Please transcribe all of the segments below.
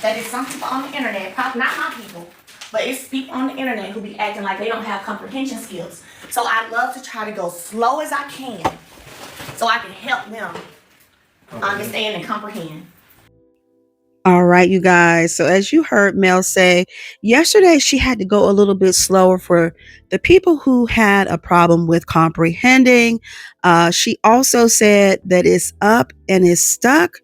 that it's some people on the internet, probably not my people, but it's people on the internet who be acting like they don't have comprehension skills. So I love to try to go slow as I can so I can help them understand and comprehend. All right, you guys. So as you heard Mel say, yesterday she had to go a little bit slower for the people who had a problem with comprehending. She also said that it's up and it's stuck,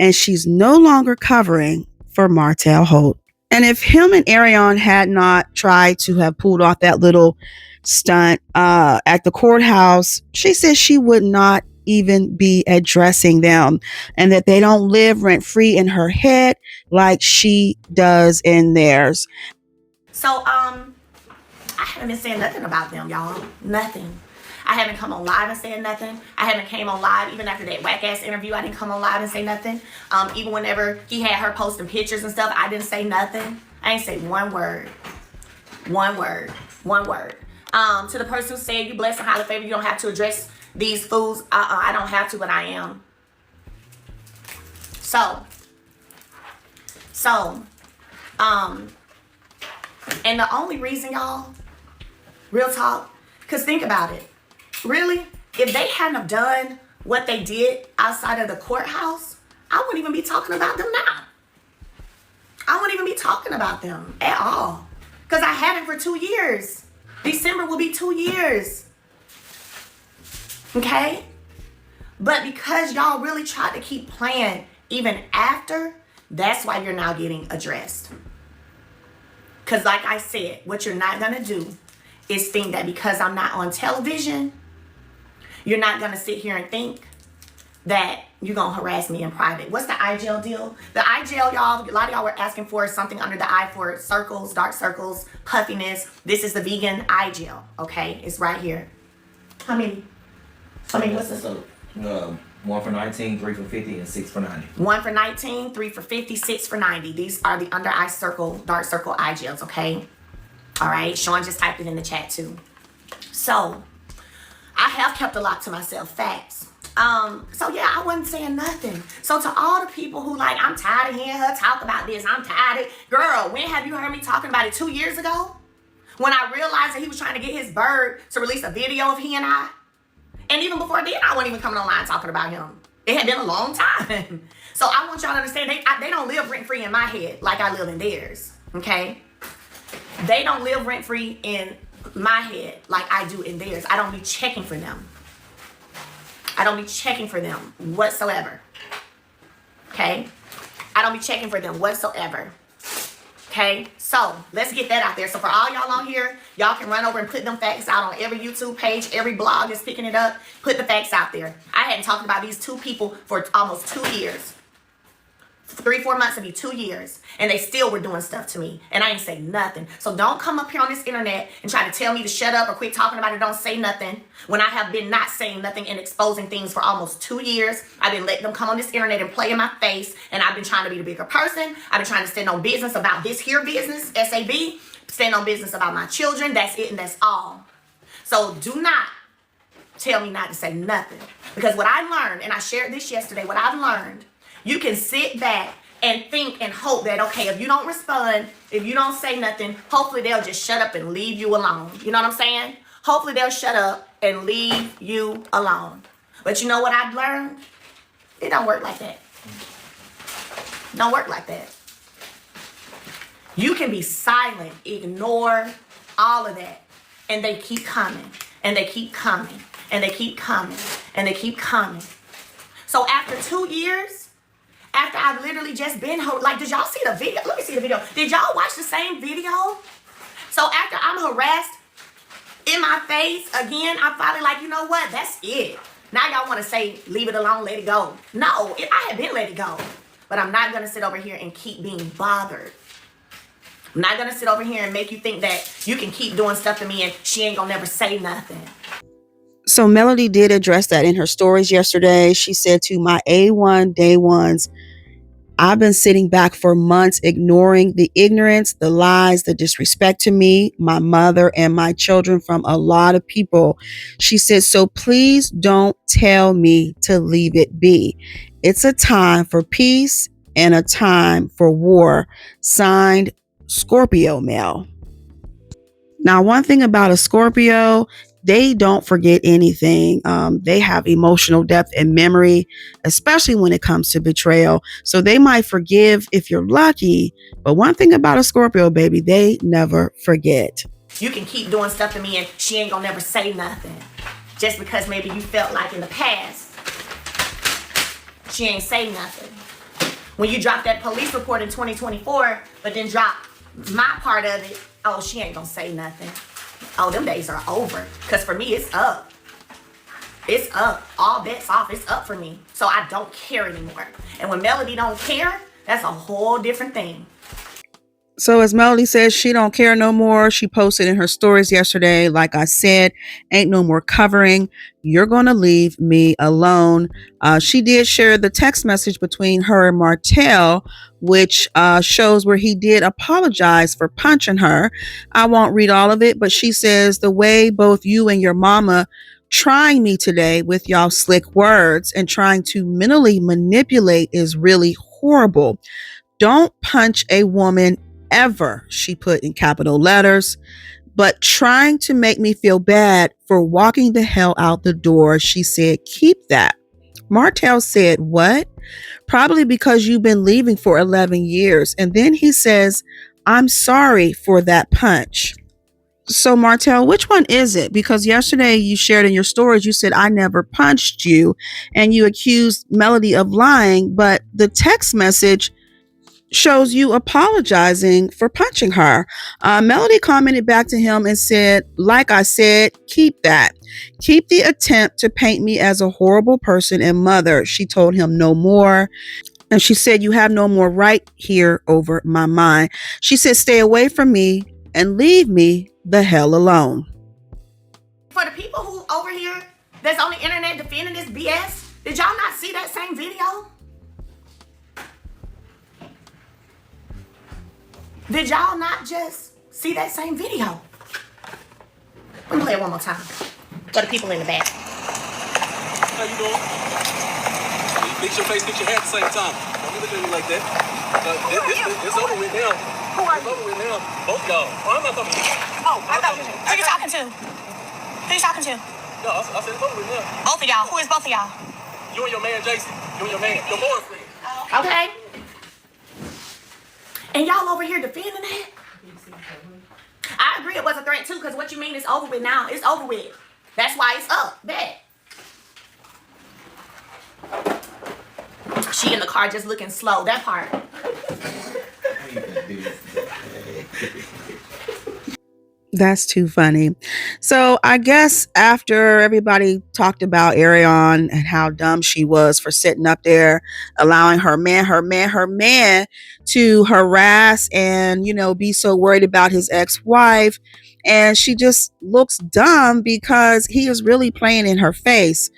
and she's no longer covering for Martell Holt. And if him and Arionne had not tried to have pulled off that little stunt at the courthouse, she said she would not even be addressing them, and that they don't live rent free in her head like she does in theirs. So I haven't been saying nothing about them, y'all. Nothing. I haven't come on live and said nothing. I haven't came on live even after that whack ass interview. I didn't come on live and say nothing. Even whenever he had her posting pictures and stuff, I didn't say nothing. I ain't say one word. One word. One word. To the person who said you blessed and highly favored, you don't have to address these fools. I don't have to, but I am. So, and the only reason, y'all, real talk, because think about it. Really, if they hadn't have done what they did outside of the courthouse, I wouldn't even be talking about them now. I wouldn't even be talking about them at all. Because I haven't for 2 years. December will be 2 years. Okay? But because y'all really tried to keep playing even after, that's why you're now getting addressed. Because like I said, what you're not going to do is think that because I'm not on television, you're not going to sit here and think that you're going to harass me in private. What's the eye gel deal? The eye gel, y'all, a lot of y'all were asking for something under the eye for circles, dark circles, puffiness. This is the vegan eye gel, okay? It's right here. How many? What's this? 1 for 19, 3 for 50, and 6 for 90. 1 for 19, 3 for 50, 6 for 90. These are the under eye circle, dark circle eye gels, okay? All right, Sean just typed it in the chat too. So, I have kept a lot to myself, facts. So yeah, I wasn't saying nothing. So to all the people who like, I'm tired of hearing her talk about this, I'm tired of, girl, when have you heard me talking about it? 2 years ago? When I realized that he was trying to get his bird to release a video of he and I? And even before then, I wasn't even coming online talking about him. It had been a long time. So I want y'all to understand, they don't live rent-free in my head like I live in theirs, okay? They don't live rent-free in my head like I do in theirs. I don't be checking for them. I don't be checking for them whatsoever, okay? I don't be checking for them whatsoever, okay? So let's get that out there. So for all y'all on here, y'all can run over and put them facts out on every YouTube page, every blog is picking it up. Put the facts out there. I hadn't talked about these two people for almost 2 years. 3-4 months would be 2 years, and they still were doing stuff to me, and I ain't say nothing. So don't come up here on this internet and try to tell me to shut up or quit talking about it. Don't say nothing when I have been not saying nothing and exposing things for almost 2 years. I've been letting them come on this internet and play in my face, and I've been trying to be the bigger person. I've been trying to stand on business about this here business, SAB, stand on business about my children. That's it, and that's all. So do not tell me not to say nothing, because what I learned, and I shared this yesterday, what I've learned, you can sit back and think and hope that, okay, if you don't respond, if you don't say nothing, hopefully they'll just shut up and leave you alone. You know what I'm saying? Hopefully they'll shut up and leave you alone. But you know what I've learned? It don't work like that. Don't work like that. You can be silent, ignore all of that, and they keep coming, and they keep coming, and they keep coming, and they keep coming. So after 2 years, after I've literally just been, like, did y'all see the video? Let me see the video. Did y'all watch the same video? So after I'm harassed in my face again, I'm finally like, you know what? That's it. Now y'all want to say, leave it alone, let it go. No, I have been let it go. But I'm not going to sit over here and keep being bothered. I'm not going to sit over here and make you think that you can keep doing stuff to me and she ain't going to never say nothing. So Melody did address that in her stories yesterday. She said to my A1 day ones, I've been sitting back for months ignoring the ignorance, the lies, the disrespect to me, my mother, and my children from a lot of people. She said, so please don't tell me to leave it be. It's a time for peace and a time for war. Signed, Scorpio Male. Now, one thing about a Scorpio, they don't forget anything. They have emotional depth and memory, especially when it comes to betrayal. So they might forgive if you're lucky. But one thing about a Scorpio, baby, they never forget. You can keep doing stuff to me and she ain't gonna never say nothing. Just because maybe you felt like in the past, she ain't say nothing. When you drop that police report in 2024, but then drop my part of it, oh, she ain't gonna say nothing. Oh, them days are over. Because for me, it's up. It's up. All bets off. It's up for me. So I don't care anymore. And when Melody don't care, that's a whole different thing. So as Melody says, she don't care no more. She posted in her stories yesterday, like I said, ain't no more covering. You're going to leave me alone. She did share the text message between her and Martell, which shows where he did apologize for punching her. I won't read all of it, but she says, the way both you and your mama trying me today with y'all slick words and trying to mentally manipulate is really horrible. Don't punch a woman ever, she put in capital letters, but trying to make me feel bad for walking the hell out the door. She said, keep that. Martell said, what? Probably because you've been leaving for 11 years. And then he says, I'm sorry for that punch. So Martell, which one is it? Because yesterday you shared in your stories, you said, I never punched you, and you accused Melody of lying, but the text message shows you apologizing for punching her. Melody commented back to him and said, like I said, keep that. Keep the attempt to paint me as a horrible person and mother. She told him no more. And she said, you have no more right here over my mind. She said, stay away from me and leave me the hell alone. For the people who over here that's on the internet defending this BS, did y'all not see that same video? Did y'all not just see that same video? Let me play it one more time. For the people in the back. How you doing? Fix your face, fix your hair at the same time. Don't be looking at me like that. It's over with now. Who are It's you? over with now. Both y'all. Oh, I'm not talking to you. Oh, I thought who you talking to? Who you talking to? No, I said it's over with now. Both of y'all. Who is both of y'all? You and your man, Jason. You and your man, your boyfriend. Okay. And y'all over here defending that? I agree it was a threat too, because what you mean is over with now. It's over with. That's why it's up. Bet. She in the car just looking slow. That part. That's too funny. So I guess after everybody talked about Arionne and how dumb she was for sitting up there, allowing her man to harass and, be so worried about his ex-wife. And she just looks dumb because he is really playing in her face.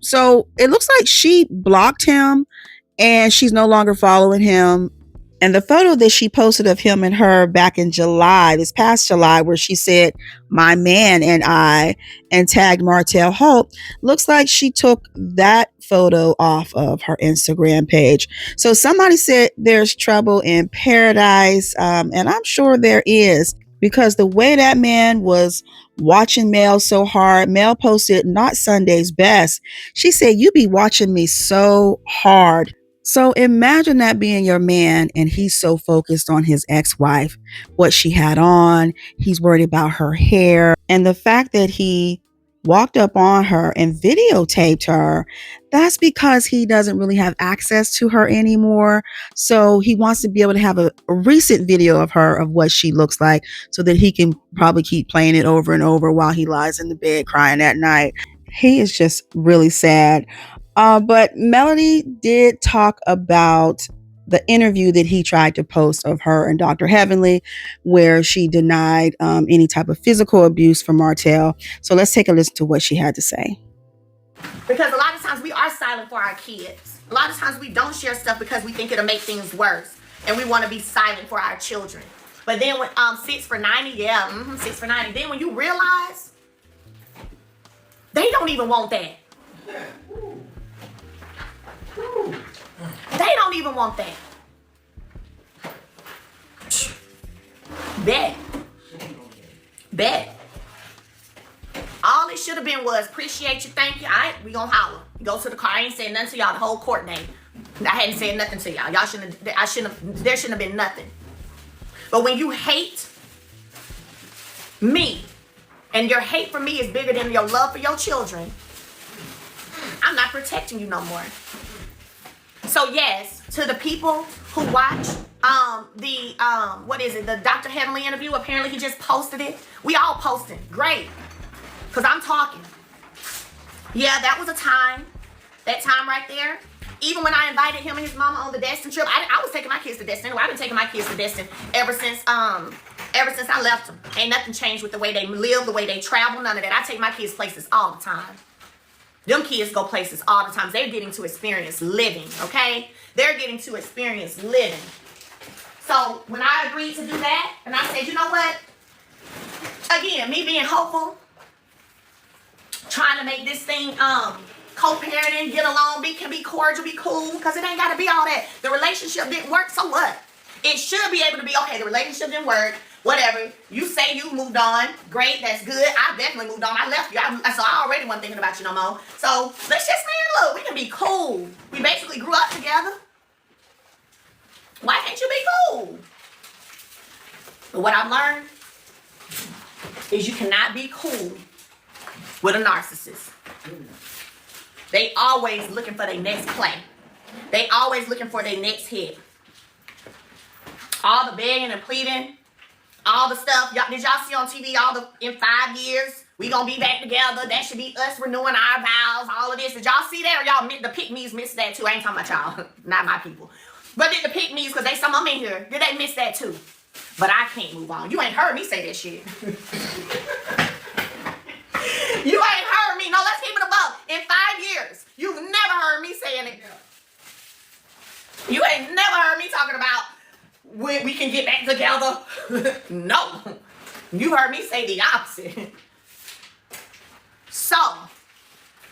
So it looks like she blocked him and she's no longer following him. And the photo that she posted of him and her back in July, this past July, where she said, my man and I, and tagged Martell Holt, looks like she took that photo off of her Instagram page. So somebody said there's trouble in paradise. And I'm sure there is, because the way that man was watching Mel so hard, Mel posted, not Sunday's best. She said, you be watching me so hard. So imagine that being your man and he's so focused on his ex-wife, what she had on. He's worried about her hair. And the fact that he walked up on her and videotaped her, that's because he doesn't really have access to her anymore. So he wants to be able to have a recent video of her, of what she looks like, so that he can probably keep playing it over and over while he lies in the bed crying at night. He is just really sad. But Melody did talk about the interview that he tried to post of her and Dr. Heavenly, where she denied any type of physical abuse from Martell. So let's take a listen to what she had to say. Because a lot of times we are silent for our kids. A lot of times we don't share stuff because we think it'll make things worse. And we want to be silent for our children. But then when 6 for 90, 6 for 90. Then when you realize they don't even want that. They They don't even want that. Bet. All it should have been was appreciate you, thank you. All right, we gonna holler. Go to the car. I ain't saying nothing to y'all the whole court day. I hadn't said nothing to y'all. There shouldn't have been nothing. But when you hate me, and your hate for me is bigger than your love for your children, I'm not protecting you no more. So yes, to the people who watch the Dr. Heavenly interview, apparently he just posted it. We all posting. Great. Because I'm talking. Yeah, that was a time. That time right there. Even when I invited him and his mama on the Destin trip, I was taking my kids to Destin. Anyway, I've been taking my kids to Destin ever since I left them. Ain't nothing changed with the way they live, the way they travel, none of that. I take my kids places all the time. Them kids go places all the time. They're getting to experience living, okay? They're getting to experience living. So when I agreed to do that, and I said, you know what? Again, me being hopeful, trying to make this thing co-parenting, get along, can be cordial, be cool, because it ain't got to be all that. The relationship didn't work, so what? It should be able to be, okay, the relationship didn't work, whatever. You say you moved on. Great, that's good. I definitely moved on. I left you. So I already wasn't thinking about you no more. So let's just, man, look, we can be cool. We basically grew up together. Why can't you be cool? But what I've learned is you cannot be cool with a narcissist. They always looking for their next play. They always looking for their next hit. All the begging and pleading, all the stuff. Did y'all see on TV in 5 years, we gonna be back together. That should be us renewing our vows, all of this. Did y'all see that? Or y'all, the pick-me's missed that too? I ain't talking about y'all, not my people. But did the pick-me's, because they some of them in here, did they miss that too? But I can't move on. You ain't heard me say that shit. You ain't heard me. No, let's keep it above. In 5 years, you've never heard me saying it. You ain't never heard me talking about when we can get back together. No. You heard me say the opposite. So,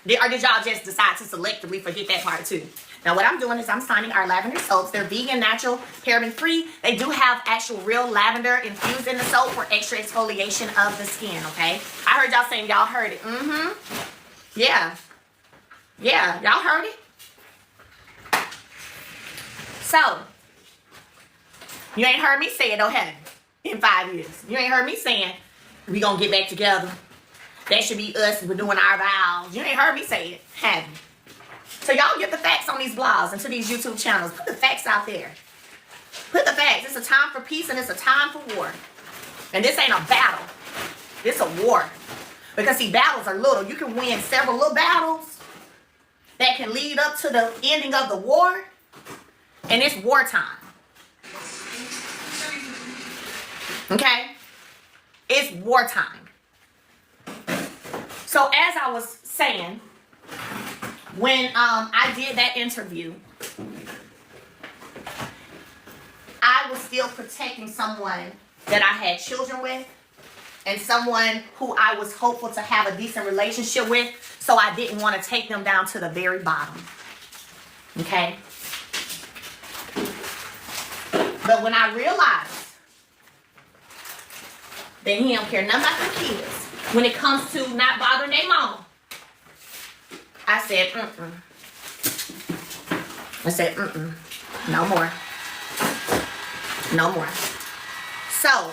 did y'all just decide to selectively forget that part too? Now, what I'm doing is I'm signing our lavender soaps. They're vegan, natural, paraben-free. They do have actual real lavender infused in the soap for extra exfoliation of the skin, okay? I heard y'all saying y'all heard it. Yeah. Yeah, y'all heard it. So, you ain't heard me say it, though, have you? In 5 years. You ain't heard me saying, we gonna get back together. That should be us. We're doing our vows. You ain't heard me say it, have you? So y'all get the facts on these blogs and to these YouTube channels. Put the facts out there. Put the facts. It's a time for peace and it's a time for war. And this ain't a battle. It's a war. Because see, battles are little. You can win several little battles that can lead up to the ending of the war. And it's wartime. Okay? It's wartime. So as I was saying, when I did that interview, I was still protecting someone that I had children with and someone who I was hopeful to have a decent relationship with, so I didn't want to take them down to the very bottom. Okay? But when I realized that he don't care nothing about their kids, when it comes to not bothering their mama, I said, no more. No more. So,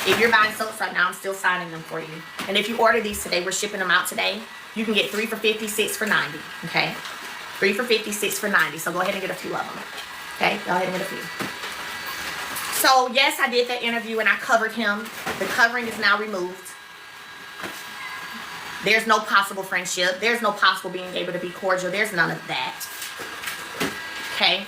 if you're buying soaps right now, I'm still signing them for you. And if you order these today, we're shipping them out today. You can get 3 for $50, 6 for $90. Okay? 3 for $50, 6 for $90. So go ahead and get a few of them. Okay? Go ahead and get a few. So, yes, I did that interview and I covered him. The covering is now removed. There's no possible friendship. There's no possible being able to be cordial. There's none of that. Okay?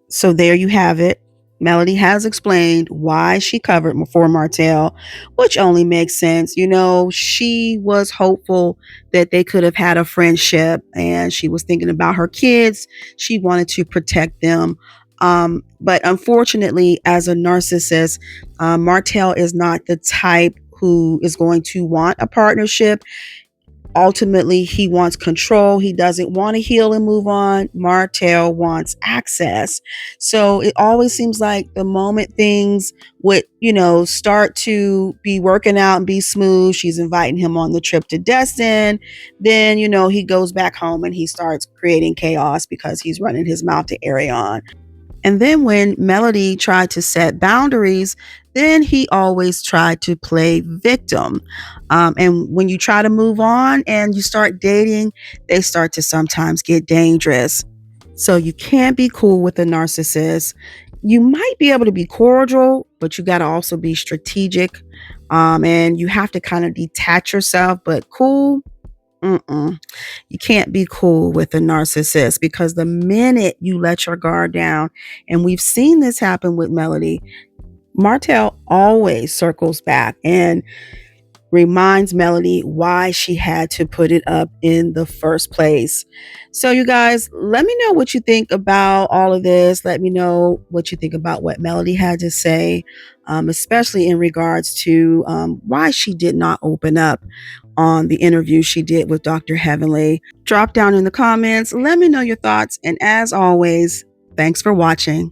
So there you have it. Melody has explained why she covered for Martell, which only makes sense. You know, she was hopeful that they could have had a friendship and she was thinking about her kids. She wanted to protect them. But unfortunately, as a narcissist, Martell is not the type who is going to want a partnership. Ultimately, he wants control. He doesn't want to heal and move on. Martell wants access. So it always seems like the moment things would, start to be working out and be smooth, she's inviting him on the trip to Destin. Then, he goes back home and he starts creating chaos because he's running his mouth to Arionne. And then when Melody tried to set boundaries, then he always tried to play victim. And when you try to move on and you start dating, they start to sometimes get dangerous. So you can't be cool with a narcissist. You might be able to be cordial, but you got to also be strategic. And you have to kind of detach yourself, but cool. You can't be cool with a narcissist, because the minute you let your guard down, and we've seen this happen with Melody, Martell always circles back and reminds Melody why she had to put it up in the first place. So you guys, let me know what you think about all of this. Let me know what you think about what Melody had to say, especially in regards to why she did not open up on the interview she did with Dr. Heavenly. Drop down in the comments. Let me know your thoughts. And as always, thanks for watching.